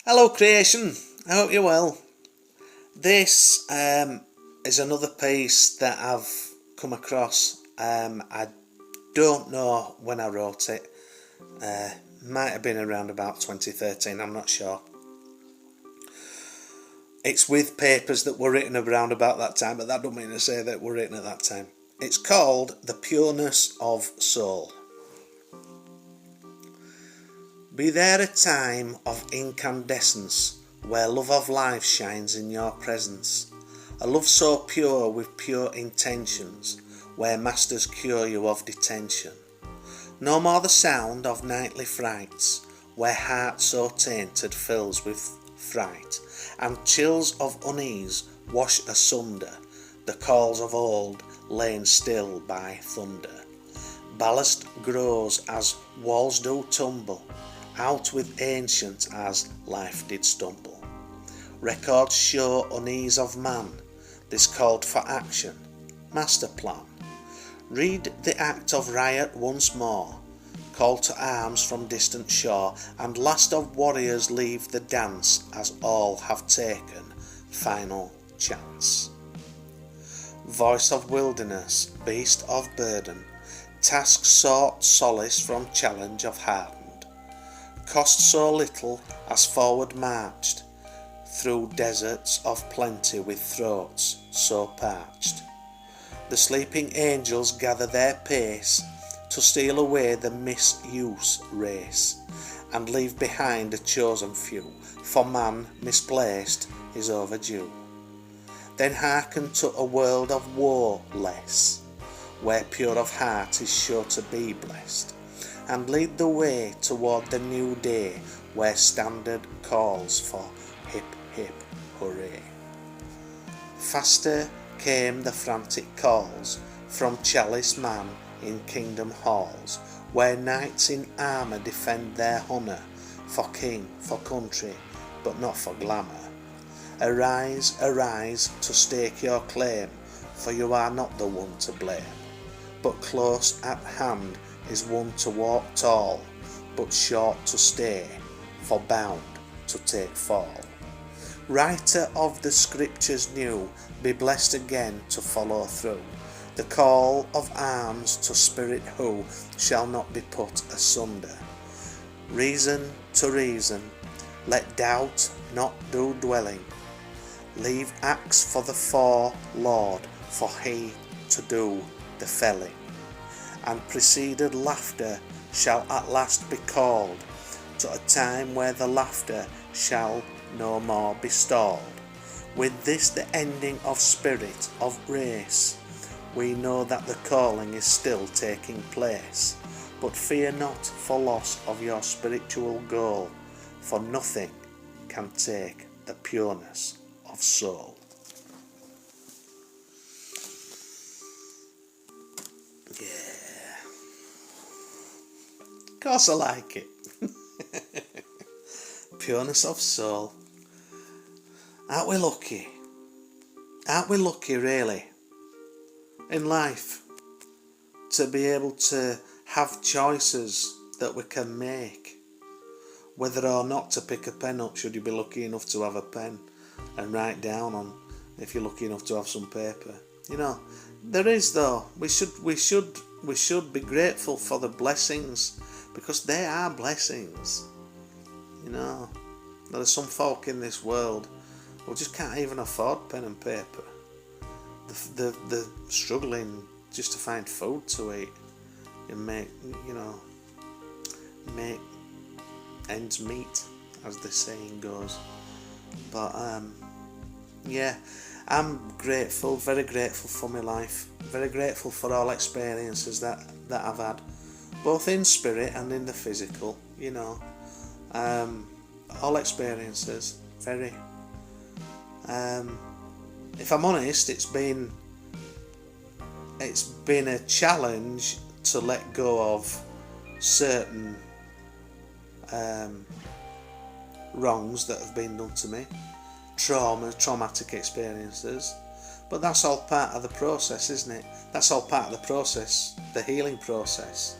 Hello creation, I hope you're well. This is another piece that I've come across. I don't know when I wrote it. Might have been around about 2013, I'm not sure. It's with papers that were written around about that time, but that don't mean to say that were written at that time. It's called The Pureness of Soul. Be there a time of incandescence, where love of life shines in your presence, a love so pure with pure intentions, where masters cure you of detention. No more the sound of nightly frights, where heart so tainted fills with fright, and chills of unease wash asunder the calls of old lain still by thunder. Ballast grows as walls do tumble, out with ancient as life did stumble. Records show unease of man, this called for action, master plan. Read the act of riot once more, call to arms from distant shore, and last of warriors leave the dance as all have taken final chance. Voice of wilderness, beast of burden, task sought solace from challenge of hardened. Cost so little as forward marched, through deserts of plenty with throats so parched. The sleeping angels gather their pace to steal away the misuse race, and leave behind a chosen few, for man misplaced is overdue. Then hearken to a world of woe less, where pure of heart is sure to be blessed, and lead the way toward the new day, where standard calls for hip hip hooray. Faster came the frantic calls from chalice man in kingdom halls, where knights in armour defend their honour, for king, for country, but not for glamour. Arise, arise to stake your claim, for you are not the one to blame, but close at hand is one to walk tall, but short to stay, for bound to take fall. Writer of the scriptures new, be blessed again to follow through the call of arms to spirit who shall not be put asunder. Reason to reason, let doubt not do dwelling, leave axe for the fore Lord, for he to do the felling. And preceded laughter shall at last be called to a time where the laughter shall no more be stalled. With this the ending of spirit, of race, we know that the calling is still taking place. But fear not for loss of your spiritual goal, for nothing can take the pureness of soul. Yeah. Of course I like it. Pureness of soul. Aren't we lucky? Aren't we lucky really in life to be able to have choices that we can make, whether or not to pick a pen up, should you be lucky enough to have a pen, and write down on, if you're lucky enough to have some paper. You know, there is though. We should be grateful for the blessings, because they are blessings. You know, there are some folk in this world who just can't even afford pen and paper. They're struggling just to find food to eat and make ends meet, as the saying goes. But yeah, I'm grateful, very grateful for my life, very grateful for all experiences that I've had, both in spirit and in the physical. You know, all experiences, very. If I'm honest, it's been a challenge to let go of certain wrongs that have been done to me, traumatic experiences, but that's all part of the process, isn't it? That's all part of the process, the healing process,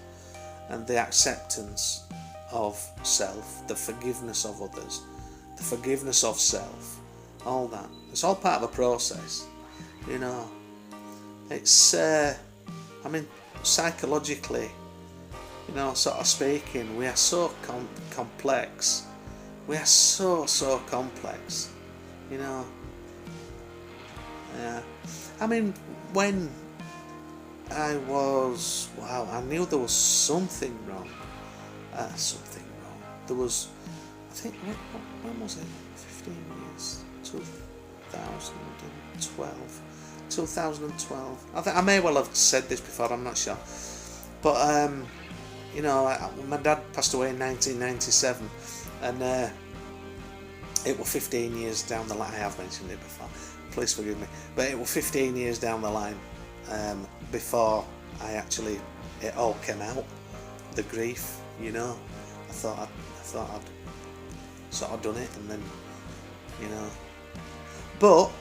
and the acceptance of self, the forgiveness of others, the forgiveness of self, all that. It's all part of a process, you know. It's, psychologically, you know, sort of speaking, we are so complex. We are so complex, you know. Yeah. When I knew there was something wrong. There was, I think, when was it? 15 years, 2012. 2012. I may well have said this before, I'm not sure. But, you know, my dad passed away in 1997, and it was 15 years down the line. I have mentioned it before, please forgive me. But it was 15 years down the line before it all came out, the grief, you know. I thought I'd sort of done it, and then, you know. But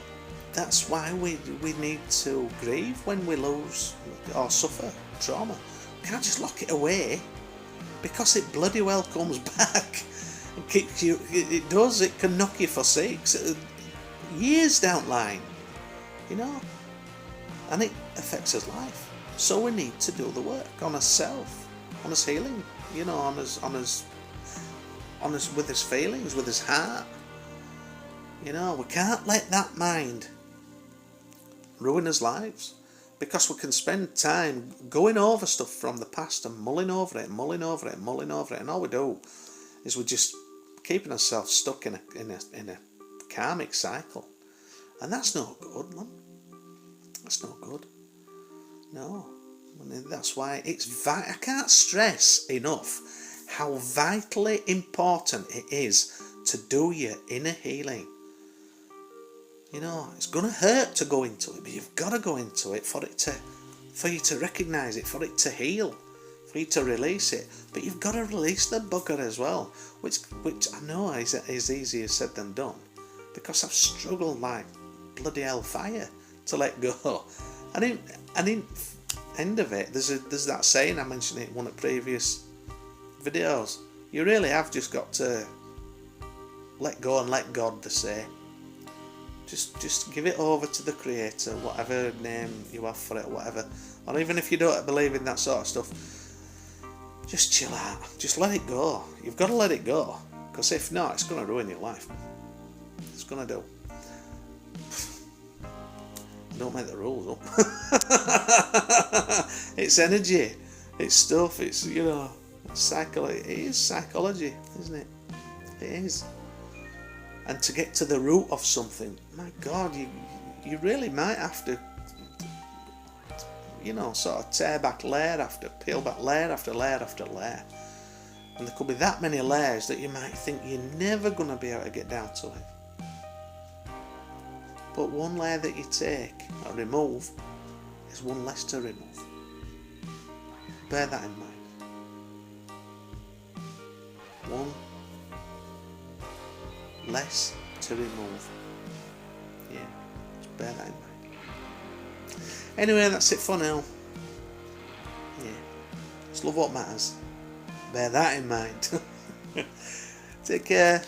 that's why we need to grieve when we lose or suffer trauma. We can't just lock it away, because it bloody well comes back and kicks you. It does. It can knock you for six years down the line, you know, and it affects his life. So we need to do the work on ourselves, on his healing, you know, on his with his feelings, with his heart. You know, we can't let that mind ruin his lives, because we can spend time going over stuff from the past and mulling over it, and all we do is we're just keeping ourselves stuck in a karmic cycle, and that's no good, man. That's no good. No, that's why I can't stress enough how vitally important it is to do your inner healing. You know, it's going to hurt to go into it, but you've got to go into it for you to recognise it, for it to heal, for you to release it. But you've got to release the bugger as well, which I know is easier said than done, because I've struggled like bloody hellfire to let go. And in end of it, there's that saying, I mentioned it in one of the previous videos. You really have just got to let go and let God, they say. Just give it over to the Creator, whatever name you have for it, whatever. Or even if you don't believe in that sort of stuff, just chill out. Just let it go. You've got to let it go, because if not, it's going to ruin your life. It's going to do. Don't make the rules up. It's energy. It's stuff. It's, you know, psychology. It is psychology, isn't it? It is. And to get to the root of something, my God, you really might have to, you know, sort of peel back layer after layer after layer after layer. And there could be that many layers that you might think you're never going to be able to get down to it. But one layer that you take or remove is one less to remove. Bear that in mind. One less to remove. Yeah, just bear that in mind. Anyway, that's it for now. Yeah, just love what matters. Bear that in mind. Take care.